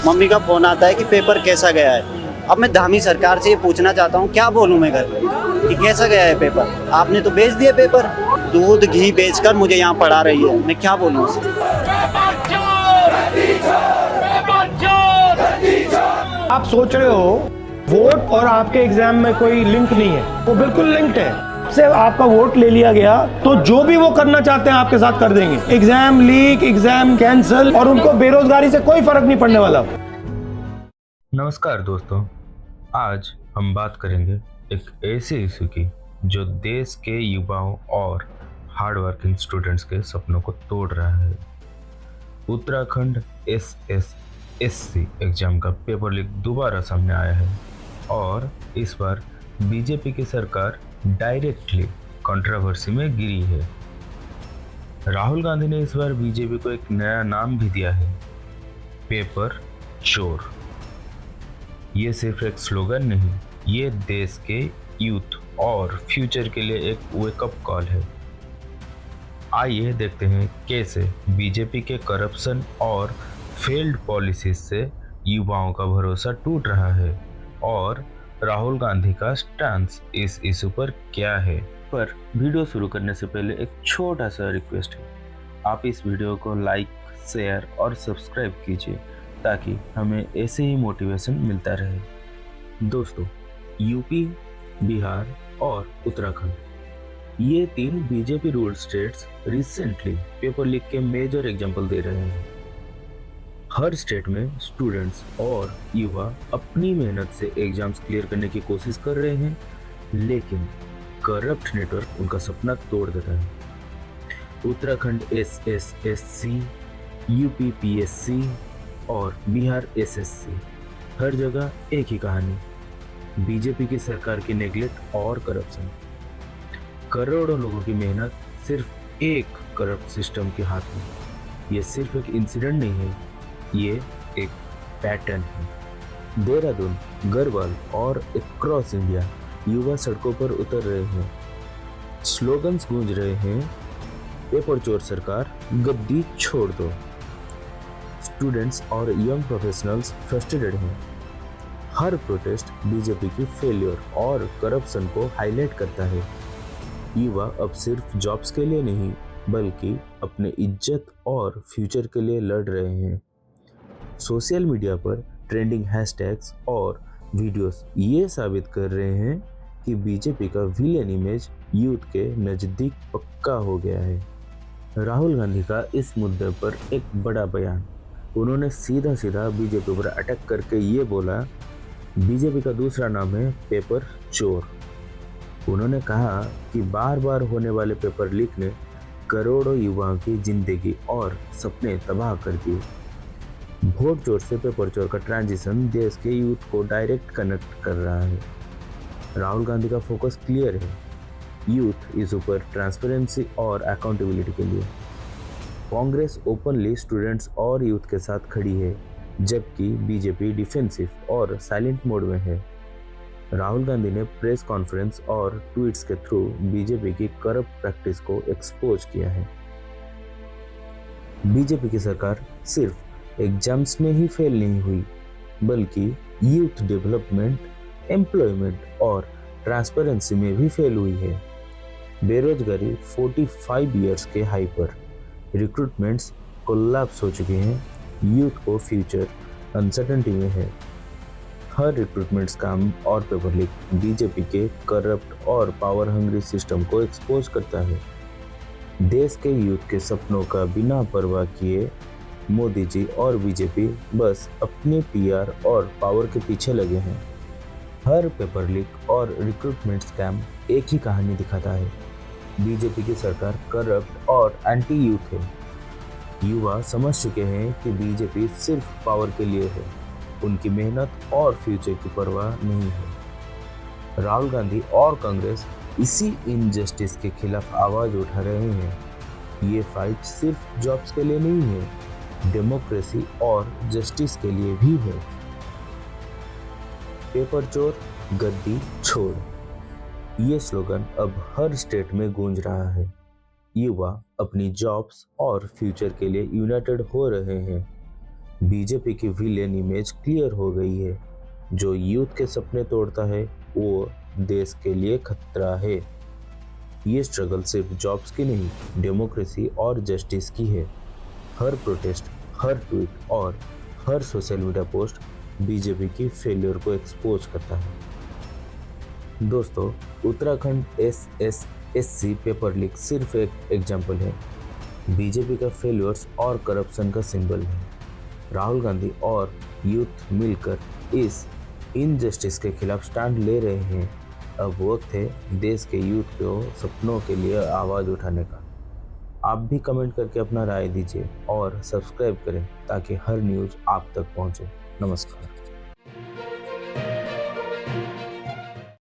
Mummy का phone आता है कि पेपर कैसा गया है। अब मैं धामी सरकार से ये पूछना चाहता हूँ, क्या बोलूँ मैं घर पे कि कैसा गया है पेपर? आपने तो बेच दिया पेपर, दूध घी बेचकर मुझे यहाँ पढ़ा रही है, मैं क्या बोलूँ उसे? आप सोच रहे हो वोट और आपके एग्जाम में कोई लिंक नहीं है, वो बिल्कुल लिंक्ड है। से आपका वोट ले लिया गया तो जो भी वो करना चाहते हैं आपके साथ कर देंगे। एग्जाम लीक, एग्जाम कैंसिल, और उनको बेरोजगारी से कोई फर्क नहीं पड़ने वाला। नमस्कार दोस्तों, आज हम बात करेंगे एक ऐसे इशू की जो देश के युवाओं और हार्ड वर्किंग स्टूडेंट्स के सपनों को तोड़ रहा है। उत्तराखंड SSSC एग्जाम का पेपर लीक दोबारा सामने आया है और इस बार बीजेपी की सरकार डायरेक्टली कंट्रोवर्सी में गिरी है। राहुल गांधी ने इस बार बीजेपी को एक नया नाम भी दिया है, पेपर चोर। ये सिर्फ एक स्लोगन नहीं, ये देश के यूथ और फ्यूचर के लिए एक वेकअप कॉल है। आइए देखते हैं कैसे बीजेपी के करप्शन और फेल्ड पॉलिसीज से युवाओं का भरोसा टूट रहा है और राहुल गांधी का स्टैंस इस इशू पर क्या है। पर वीडियो शुरू करने से पहले एक छोटा सा रिक्वेस्ट है, आप इस वीडियो को लाइक, शेयर और सब्सक्राइब कीजिए ताकि हमें ऐसे ही मोटिवेशन मिलता रहे। दोस्तों, यूपी, बिहार और उत्तराखंड, ये तीन BJP ruled states recently paper leak के मेजर एग्जांपल दे रहे हैं। हर स्टेट में स्टूडेंट्स और युवा अपनी मेहनत से एग्जाम्स क्लियर करने की कोशिश कर रहे हैं, लेकिन करप्ट नेटवर्क उनका सपना तोड़ देता है। उत्तराखंड SSSC, यूपी PSC और बिहार SSC, हर जगह एक ही कहानी, बीजेपी की सरकार की नेगलेक्ट और करप्शन। करोड़ों लोगों की मेहनत सिर्फ एक करप्ट सिस्टम के हाथ में। ये सिर्फ एक इंसिडेंट नहीं है, ये एक पैटर्न है। देहरादून, गढ़वाल और अक्रॉस इंडिया युवा सड़कों पर उतर रहे हैं, स्लोगन्स गूंज रहे हैं, पेपर चोर सरकार, गद्दी छोड़ दो। स्टूडेंट्स और यंग प्रोफेशनल्स फ्रस्ट्रेटेड हैं। हर प्रोटेस्ट बीजेपी की फेलियर और करप्शन को हाईलाइट करता है। युवा अब सिर्फ जॉब्स के लिए नहीं बल्कि अपने इज्जत और फ्यूचर के लिए लड़ रहे हैं। सोशल मीडिया पर ट्रेंडिंग हैशटैग्स और वीडियोस ये साबित कर रहे हैं कि बीजेपी का विलेन इमेज यूथ के नज़दीक पक्का हो गया है। राहुल गांधी का इस मुद्दे पर एक बड़ा बयान, उन्होंने सीधा सीधा बीजेपी पर अटैक करके ये बोला, बीजेपी का दूसरा नाम है पेपर चोर। उन्होंने कहा कि बार बार होने वाले पेपर लीक ने करोड़ों युवाओं की जिंदगी और सपने तबाह कर दिए। वोट चोर से पेपर चोर का ट्रांजिशन देश के यूथ को डायरेक्ट कनेक्ट कर रहा है। राहुल गांधी का फोकस क्लियर है, यूथ इशू पर ट्रांसपेरेंसी और अकाउंटेबिलिटी के लिए। कांग्रेस ओपनली स्टूडेंट्स और यूथ के साथ खड़ी है, जबकि बीजेपी डिफेंसिव और साइलेंट मोड में है। राहुल गांधी ने प्रेस कॉन्फ्रेंस और ट्वीट्स के थ्रू बीजेपी की करप्ट प्रैक्टिस को एक्सपोज किया है। बीजेपी की सरकार सिर्फ एग्जाम्स में ही फेल नहीं हुई, बल्कि यूथ डेवलपमेंट, एम्प्लॉयमेंट और ट्रांसपेरेंसी में भी फेल हुई है। बेरोजगारी 45 इयर्स के हाई पर, रिक्रूटमेंट्स कोलैप्स हो चुके हैं, यूथ को फ्यूचर अनसर्टेनिटी में है। हर रिक्रूटमेंट स्कैम और पेपर लीक बीजेपी के करप्ट और पावर हंग्री सिस्टम को एक्सपोज करता है। देश के यूथ के सपनों का बिना परवाह किए मोदी जी और बीजेपी बस अपने PR और पावर के पीछे लगे हैं। हर पेपर लीक और रिक्रूटमेंट स्कैम एक ही कहानी दिखाता है, बीजेपी की सरकार करप्ट और एंटी यूथ है। युवा समझ चुके हैं कि बीजेपी सिर्फ पावर के लिए है, उनकी मेहनत और फ्यूचर की परवाह नहीं है। राहुल गांधी और कांग्रेस इसी इनजस्टिस के खिलाफ आवाज उठा रहे हैं। ये फाइट सिर्फ जॉब्स के लिए नहीं है, डेमोक्रेसी और जस्टिस के लिए भी है। पेपर चोर, गद्दी छोड़, ये स्लोगन अब हर स्टेट में गूंज रहा है। युवा अपनी जॉब्स और फ्यूचर के लिए यूनाइटेड हो रहे हैं। बीजेपी की विलेन इमेज क्लियर हो गई है। जो यूथ के सपने तोड़ता है वो देश के लिए खतरा है। ये स्ट्रगल सिर्फ जॉब्स की नहीं, डेमोक्रेसी और जस्टिस की है। हर प्रोटेस्ट, हर ट्वीट और हर सोशल मीडिया पोस्ट बीजेपी की फेलियर को एक्सपोज करता है। दोस्तों, उत्तराखंड SSSC पेपर लीक सिर्फ एक एग्जाम्पल है। बीजेपी का फेलियर्स और करप्शन का सिंबल है। राहुल गांधी और यूथ मिलकर इस इनजस्टिस के खिलाफ स्टैंड ले रहे हैं। अब वक्त है देश के यूथ को सपनों के लिए आवाज़ उठाने का। आप भी कमेंट करके अपना राय दीजिए और सब्सक्राइब करें ताकि हर न्यूज़ आप तक पहुंचे। नमस्कार।